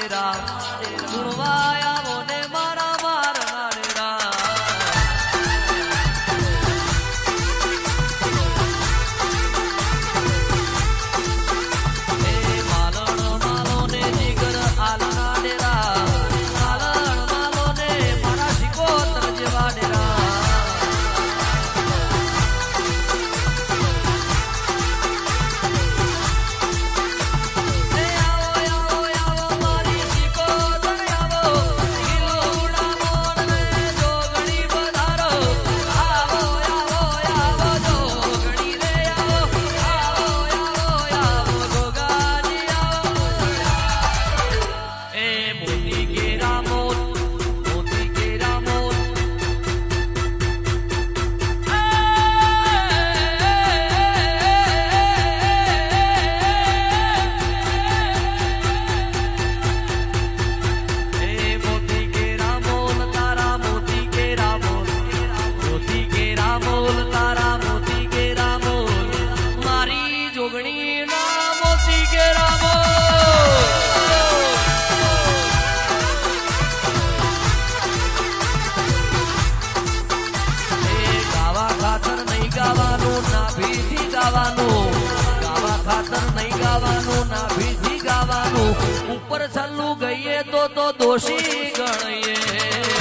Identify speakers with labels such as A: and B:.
A: ડેરા ગુણવાયા મોને મારા મારના ડેરા એ માલણ માલો ને જીગર આલના ડેરા માલણ માલો ને મારા શિકોતર જેવા ડેરા ઉપર છલ્લું ગઈએ તો દોષી ગણીએ